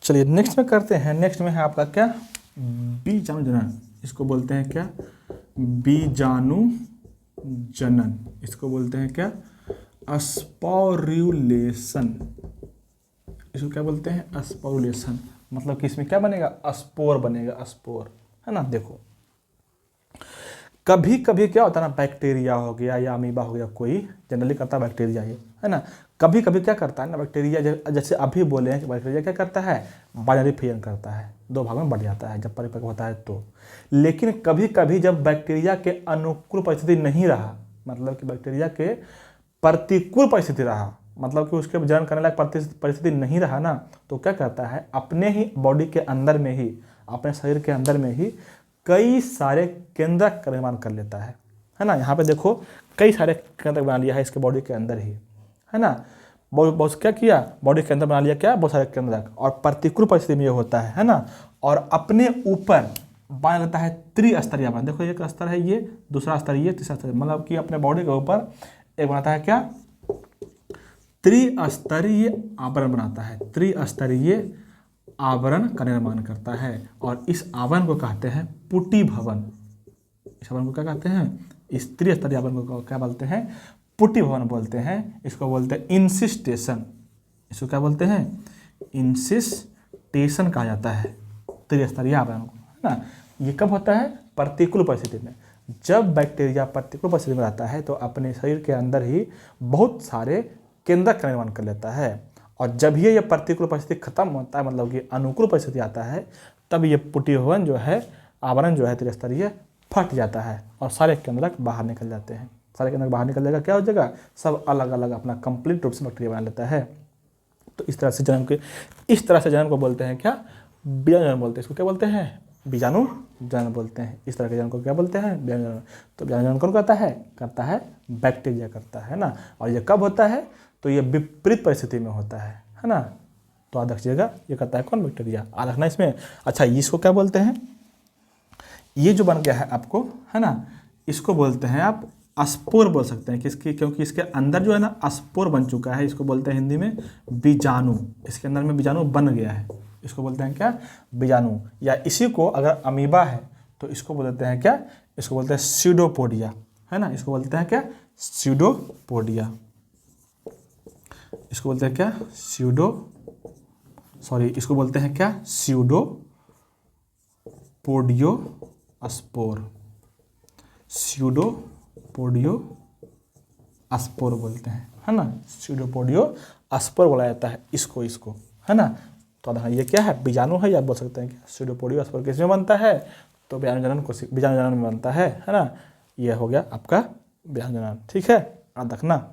चलिए नेक्स्ट में करते हैं। नेक्स्ट में है आपका क्या, बीजाणु जनन। इसको बोलते हैं क्या, बीजाणु जनन। इसको बोलते हैं क्या, स्पोरुलेशन। इसको क्या बोलते हैं, स्पोरुलेशन। मतलब कि इसमें क्या बनेगा, स्पोर बनेगा, स्पोर, है ना। देखो कभी कभी क्या होता है ना, बैक्टीरिया हो गया या अमीबा हो गया, कोई जनरली करता है बैक्टीरिया ये, है ना। कभी कभी क्या करता है ना बैक्टीरिया, जैसे अभी बोले हैं कि बैक्टीरिया क्या करता है, बाइनरी फिजन करता है, दो भाग में बढ़ जाता है जब परिपक्व होता है तो। लेकिन कभी कभी जब बैक्टीरिया के अनुकूल परिस्थिति नहीं रहा, मतलब कि बैक्टीरिया के प्रतिकूल परिस्थिति रहा, मतलब कि उसके जनन करने लायक परिस्थिति नहीं रहा ना, तो क्या करता है, अपने ही बॉडी के अंदर में ही, अपने शरीर के अंदर में ही कई सारे केंद्रक का निर्माण कर लेता है ना। यहाँ पे देखो कई सारे केंद्रक बना लिया है इसके बॉडी के अंदर ही, है ना। बहुत क्या किया, बॉडी के अंदर बना लिया क्या, बहुत सारे केंद्रक, और प्रतिकूल परिस्थिति में ये होता है ना। और अपने ऊपर बना लेता है त्रिस्तरीय आवरण। देखो एक स्तर है ये, दूसरा स्तर ये, तीसरा स्तर, मतलब कि अपने बॉडी के ऊपर एक बनाता है क्या, त्रिस्तरीय आवरण बनाता है, त्रिस्तरीय आवरण का निर्माण करता है। और इस आवरण को कहते हैं पुटी भवन। इस आवरण को क्या कहते हैं, इस त्रिस्तरीय आवरण को क्या बोलते हैं, पुटी भवन बोलते हैं। इसको बोलते हैं इंसिस्टेशन। इसको क्या बोलते हैं, इंसिस्टेशन कहा जाता है त्रिस्तरीय आवरण को, है ना। ये कब होता है, प्रतिकूल परिस्थिति में। जब बैक्टीरिया प्रतिकूल परिस्थिति में रहता है तो अपने शरीर के अंदर ही बहुत सारे केंद्रक का निर्माण कर लेता है। और जब ये प्रतिकूल परिस्थिति खत्म होता है, मतलब कि अनुकूल परिस्थिति आता है, तब ये पुटी भवन जो है, आवरण जो है त्रिस्तरीय, फट जाता है और सारे केंद्रक बाहर निकल जाते हैं। सारे केंद्रक बाहर निकल जाएगा, क्या हो जाएगा, सब अलग अलग अपना कंप्लीट रूप से बैक्टीरिया बना लेता है। तो इस तरह से जन्म को बोलते हैं क्या, बीजाणु जनन बोलते हैं। इसको क्या बोलते हैं, बीजाणु जनन बोलते हैं। इस तरह के जनन को क्या बोलते हैं, बीजाणु जनन। तो बीजाणु जनन कौन करता है बैक्टीरिया करता है ना। और ये कब होता है, तो ये विपरीत परिस्थिति में होता है ना। तो याद रखिएगा, ये करता है कौन, बैक्टीरिया, याद रखना इसमें। अच्छा इसको क्या बोलते हैं, ये जो बन गया है आपको, है ना, इसको बोलते हैं आप स्पोर बोल सकते हैं, किसकी, क्योंकि इसके अंदर जो है ना स्पोर बन चुका है। इसको बोलते हैं हिंदी में बीजाणु। इसके अंदर में बीजाणु बन गया है, इसको बोलते हैं क्या, बीजाणु। या इसी को अगर अमीबा है तो इसको बोलते हैं क्या, इसको बोलते हैं स्यूडोपोडिया, है ना। इसको बोलते हैं क्या, स्यूडोपोडिया। इसको बोलते हैं क्या, इसको बोलते हैं क्या, स्यूडोपोडियोस्पोर। स्यूडोपोडियोस्पोर बोलते हैं, है ना। स्यूडोपोडियोस्पोर बोला जाता है इसको, है ना। तो ये क्या है, बीजाणु है, या बोल सकते हैं क्या, स्यूडोपोडियोस्पोर किसमें बनता है, तो बीजाणु जनन में बनता है ना। ये हो गया आपका बीजाणु जनन, ठीक है, याद रखना।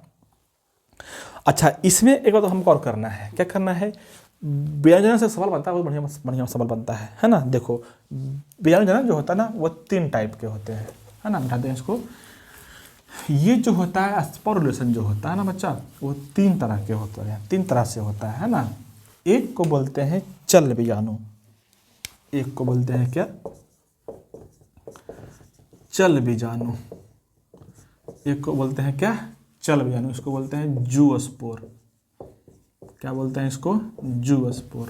अच्छा इसमें एक बात हमको और करना है, क्या करना है, बीजाणु जनन से सवाल बनता है, बहुत बढ़िया सवाल बनता है ना। देखो बीजाणु जनन जो होता है ना, वो 3 टाइप के होते हैं, है ना। बताते हैं इसको, ये जो होता है स्पोरुलेशन जो होता है ना बच्चा, वो 3 तरह के होते हैं, 3 तरह से होता है ना। एक को बोलते हैं चल बीजाणु, एक को बोलते हैं क्या, चल बीजाणु, एक को बोलते हैं क्या, चल बीजाणु। इसको बोलते हैं जूस्पोर। क्या बोलते हैं इसको, जूस्पोर।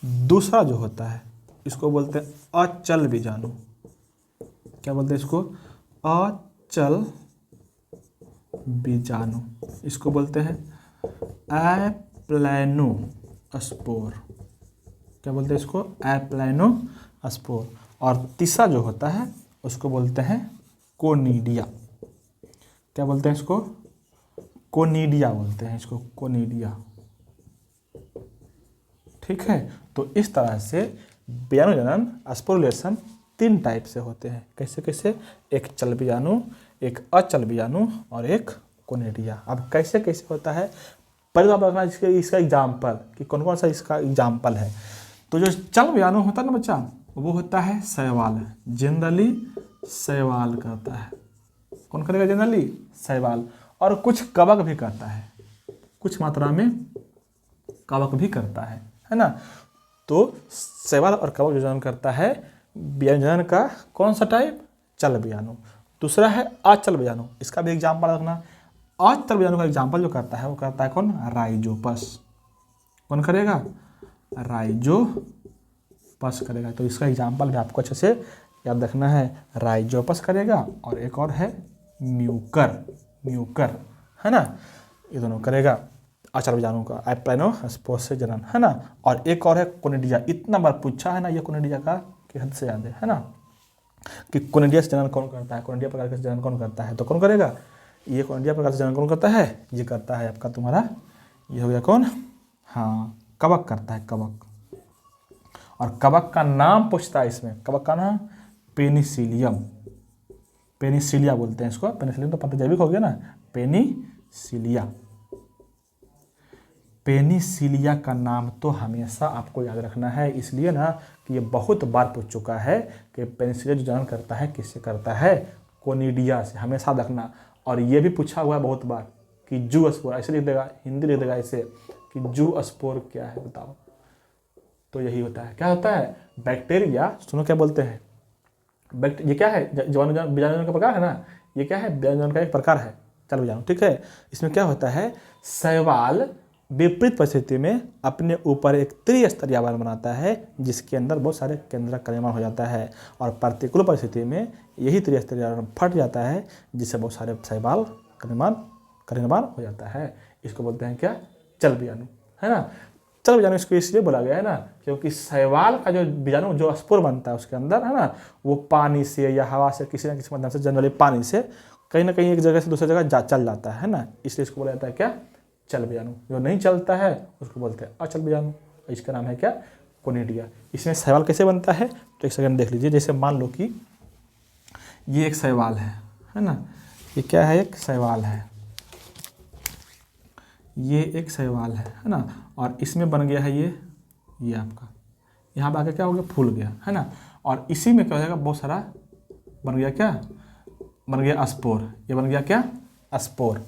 दूसरा जो होता है इसको बोलते हैं अचल बीजाणु। क्या बोलते हैं इसको, अचल बीजाणु। इसको बोलते हैं एप्लैनोस्पोर। क्या बोलते हैं इसको, एप्लैनोस्पोर। और तीसरा जो होता है उसको बोलते हैं कोनिडिया। क्या बोलते हैं इसको, कोनिडिया बोलते हैं इसको, कोनिडिया, ठीक है। तो इस तरह से बीजाणु जनन, स्पोरुलेशन 3 टाइप से होते हैं। कैसे कैसे, एक चल बीजाणु, एक अचल बीजाणु और एक कोनिडिया। अब कैसे कैसे होता है, पहले आप रखना इसका एग्जाम्पल, कि कौन कौन सा इसका एग्जाम्पल है। तो जो चल बीजाणु होता है ना बच्चा, वो होता है शैवाल, जनरली शैवाल करता है। कौन करेगा, जनरली शैवाल। और कुछ कवक भी करता है, कुछ मात्रा में कवक भी करता है ना। तो शैवाल और कवक जो जनन करता है, बीजाणु जनन का कौन सा टाइप, चल बीजाणु। दूसरा है अचल बीजाणु, इसका भी एग्जाम्पल रखना। अचल बीजाणु का एग्जाम्पल जो करता है वो करता है कौन, राइजोपस। कौन करेगा, राइजोपस करेगा। तो इसका एग्जाम्पल भी आपको अच्छे से याद रखना है, राइजोपस करेगा और एक और है म्यूकर, है ना, ये दोनों करेगा आचार बीजाणु का, एप्लाइनोस्पोर से जनन, है ना। और एक और है कोनिडिया, इतना बार पूछा है ना ये कोनिडिया का कि हद से ज़्यादा, है ना, कि कोनिडिया से जनन कौन करता है, कोनिडिया प्रकार से जनन कौन करता है, तो कौन करेगा, ये कोनिडिया प्रकार से जनन कौन करता है, ये करता है आपका तुम्हारा, ये हो गया कौन, हाँ, कवक करता है, कवक। और कवक का नाम पूछता है इसमें, कवक का नाम पेनिसिलियम, पेनिसिलिया बोलते हैं इसको, पेनिसिलियम तो पता जैविक हो गया ना, पेनिसिलिया का नाम तो हमेशा आपको याद रखना है, इसलिए ना कि ये बहुत बार पूछ चुका है कि पेनिसिलिया जो जनन करता है किससे करता है, कोनिडिया से, हमेशा रखना। और ये भी पूछा हुआ है बहुत बार कि जूस्पोर, ऐसे लिख देगा, हिंदी लिख देगा ऐसे कि जूस्पोर क्या है बताओ, तो यही होता है, क्या होता है, बैक्टीरिया, सुनो क्या बोलते हैं, ये क्या है, बीजाणु का प्रकार है ना, ये क्या है, बीजाणु का एक प्रकार है, चलो बीजाणु, ठीक है। इसमें क्या होता है, शैवाल विपरीत परिस्थिति में अपने ऊपर एक त्रिस्तरीय आवरण बनाता है जिसके अंदर बहुत सारे केंद्रक का निर्माण हो जाता है, और प्रतिकूल परिस्थिति में यही त्रिस्तरीय आवरण फट जाता है जिससे बहुत सारे शैवाल का निर्माण हो जाता है। इसको बोलते हैं क्या, चल बीजाणु, है ना। चल बीजाणु इसको इसलिए बोला गया है ना क्योंकि शैवाल का जो बीजाणु जो स्पोर बनता है उसके अंदर, है ना, वो पानी से या हवा से किसी न किसी माध्यम से, जनरली पानी से कहीं ना कहीं एक जगह से दूसरी जगह चल जाता है ना, इसलिए इसको बोला जाता है क्या, चल बीजाणु। जो नहीं चलता है उसको बोलते हैं अचल बीजाणु, इसका नाम है क्या, कोनिडिया। इसमें शैवाल कैसे बनता है तो एक सेकंड देख लीजिए, जैसे मान लो कि ये एक शैवाल है ना, ये क्या है, एक शैवाल है, ये एक शैवाल है ना, और इसमें बन गया है ये आपका, यहाँ पे आके क्या हो गया, फूल गया, है ना, और इसी में क्या हो जाएगा, बहुत सारा बन गया, क्या बन गया, स्पोर, ये बन गया क्या, स्पोर,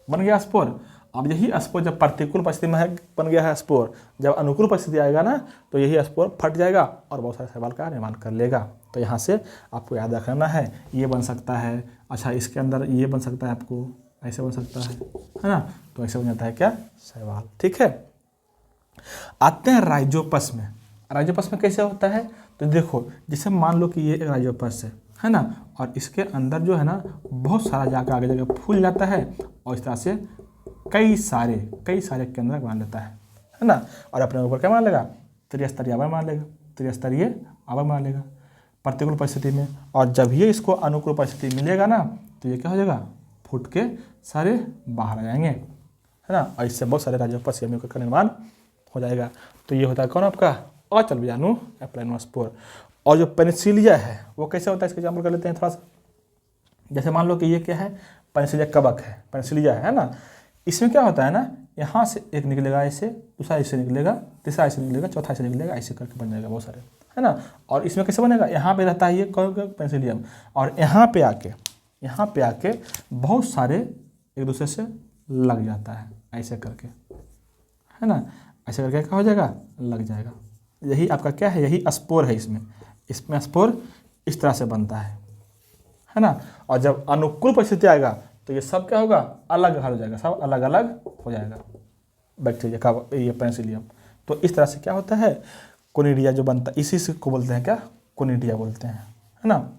बन गया स्पोर। अब यही स्पोर जब प्रतिकूल परिस्थिति में है बन गया है स्पोर, जब अनुकूल परिस्थिति आएगा ना तो यही स्पोर फट जाएगा और बहुत सारे शैवाल का निर्माण कर लेगा। तो यहाँ से आपको याद रखना है, ये बन सकता है, अच्छा इसके अंदर ये बन सकता है, आपको ऐसे बन सकता है ना, तो ऐसे बन जाता है क्या, शैवाल, ठीक है। आते हैं राइजोपस में। राइजोपस में कैसे होता है तो देखो, जैसे मान लो कि ये एक राइजोपस है ना, और इसके अंदर जो है ना बहुत सारा जाकर आगे जाकर फूल जाता है और इस तरह से कई सारे केंद्रक बना लेता है ना, और अपने ऊपर क्या बना लेगा, त्रिस्तरीय आवरण बना लेगा, त्रिस्तरीय आवरण बना लेगा प्रतिकूल परिस्थिति में। और जब ये इसको अनुकूल परिस्थिति मिलेगा ना तो ये क्या हो जाएगा, फूट के सारे बाहर आ जाएंगे, है ना, और इससे बहुत सारे राइजोपस का निर्माण हो जाएगा। तो ये होता है कौन, आपका अचल बीजाणु, एप्लाइनोस्पोर। और जो पेनिसिलिया है वो कैसे होता है, इसका एग्जाम्पल कर लेते हैं थोड़ा सा। जैसे मान लो कि ये क्या है, पेनिसिलिया कवक है, पेनिसिलिया है ना, इसमें क्या होता है ना, यहाँ से एक निकलेगा ऐसे, दूसरा ऐसे निकलेगा, तीसरा ऐसे निकलेगा, चौथा ऐसे निकलेगा, ऐसे करके बन जाएगा बहुत सारे, है ना। और इसमें कैसे बनेगा, यहाँ पे रहता है ये पेनिसिलियम, और यहाँ पे आके बहुत सारे एक दूसरे से लग जाता है ऐसे करके, है ना, ऐसे करके क्या हो जाएगा, लग जाएगा। यही आपका क्या है, यही स्पोर है, इसमें स्पोर इस तरह से बनता है ना। और जब अनुकूल परिस्थिति आएगा तो ये सब क्या होगा, अलग हो जाएगा, सब अलग अलग हो जाएगा बैक्टीरिया का, ये पेनिसिलियम। तो इस तरह से क्या होता है, कोनिडिया जो बनता है, इसी से को बोलते हैं क्या, कोनिडिया बोलते हैं, है ना।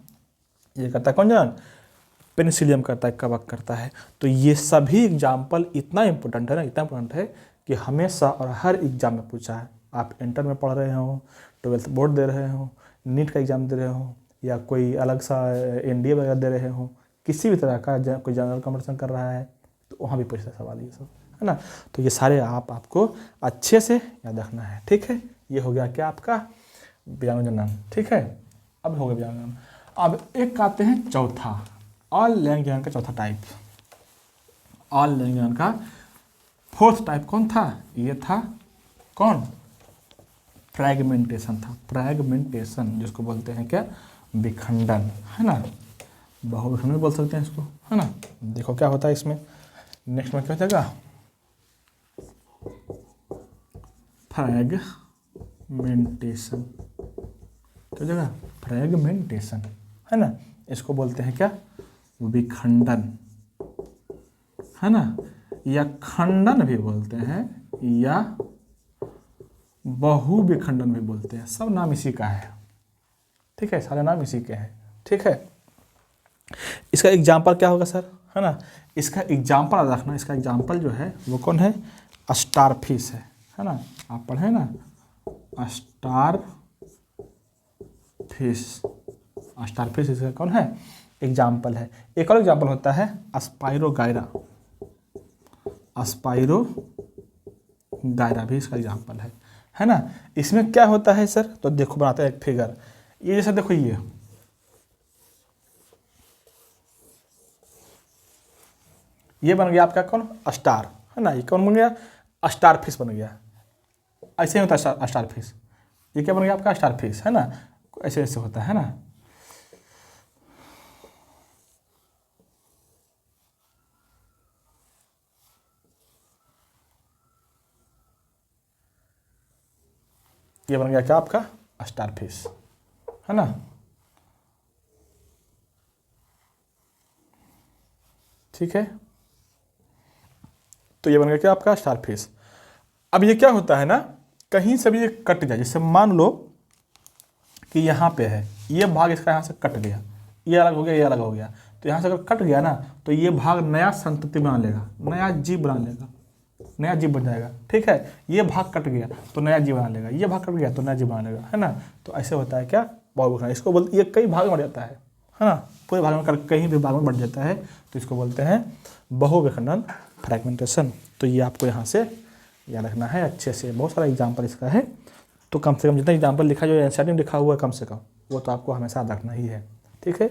ये करता है कौन जान, पेनिसिलियम करता है, कवक करता है। तो ये सभी एग्जाम्पल इतना इंपॉर्टेंट है ना, इतना इंपॉर्टेंट है कि हमेशा और हर एग्जाम में पूछा है। आप इंटर में पढ़ रहे हो, 12th बोर्ड दे रहे हो, नीट का एग्ज़ाम दे रहे हो, या कोई अलग सा NDA वगैरह दे रहे हो, किसी भी तरह का कोई जनरल कॉम्पिटिशन कर रहा है तो वहाँ भी पूछता सवाल ये सब, है ना। तो ये सारे आपको अच्छे से याद रखना है, ठीक है। ये हो गया क्या आपका बीजाणु जनन, ठीक है। अब हो गया बीजाणु जनन। अब एक आते हैं चौथा, ऑल लैंगिक जनन का चौथा टाइप। ऑल लैंगिक जनन का फोर्थ टाइप कौन था, ये था कौन, फ्रैगमेंटेशन था, फ्रैगमेंटेशन जिसको बोलते हैं क्या, विखंडन, है ना, बहुविखंडन भी बोल सकते हैं इसको, है ना। देखो क्या होता है इसमें, नेक्स्ट में क्या हो जाएगा, फ्रैगमेंटेशन, क्या हो जाएगा, फ्रैगमेंटेशन, है ना। इसको बोलते हैं क्या, विखंडन, है ना, या खंडन भी बोलते हैं, या बहुविखंडन भी बोलते हैं। सब नाम इसी का है, ठीक है, सारे नाम इसी के हैं, ठीक है। इसका एग्जाम्पल क्या होगा सर, है ना, इसका एग्जाम्पल याद रखना। इसका एग्जाम्पल जो है वो कौन है, स्टारफिश है ना, आप पढ़े ना, स्टारफिश, स्टारफिश इसका कौन है, एग्जाम्पल है। एक और एग्जाम्पल होता है स्पाइरोगायरा, स्पाइरोगायरा भी इसका एग्जाम्पल है ना। इसमें क्या होता है सर, तो देखो बनाते हैं एक फिगर, ये जैसे देखो ये बन गया आपका कौन, स्टार, है ना, ये कौन बन गया, स्टारफिश बन गया। ऐसे ही होता है स्टारफिश, ये क्या बन गया आपका, स्टारफिश, है ना, ऐसे ऐसे होता है ना। ये बन गया क्या आपका, स्टारफिश, है ना, ठीक है। तो ये बन गया क्या आपका, स्टारफिश। अब ये क्या होता है ना, कहीं से भी ये कट जाए, जैसे मान लो कि यहाँ पे है, ये भाग इसका यहाँ से कट गया, ये अलग हो गया, ये अलग हो गया, तो यहाँ से अगर कट गया ना, तो ये भाग नया संतति बना लेगा, नया जीव बना लेगा, नया जीव बन जाएगा, ठीक है। ये भाग कट गया तो नया जीव बना लेगा, ये भाग कट गया तो नया जीव बना लेगा, है ना। तो ऐसे होता है क्या, बहुविखंडन। इसको बोलते, ये कई भाग में बढ़ जाता है ना, पूरे भाग में कहीं भी भाग में बढ़ जाता है, तो इसको बोलते हैं बहुविखंडन, फ्रैगमेंटेशन। तो ये आपको यहाँ से याद रखना है अच्छे से, बहुत सारा एग्जाम्पल इसका है। तो कम से कम जितना एग्जाम्पल लिखा जो एनसीईआरटी में लिखा हुआ है कम से कम, वो तो आपको हमेशा याद रखना ही है, ठीक है।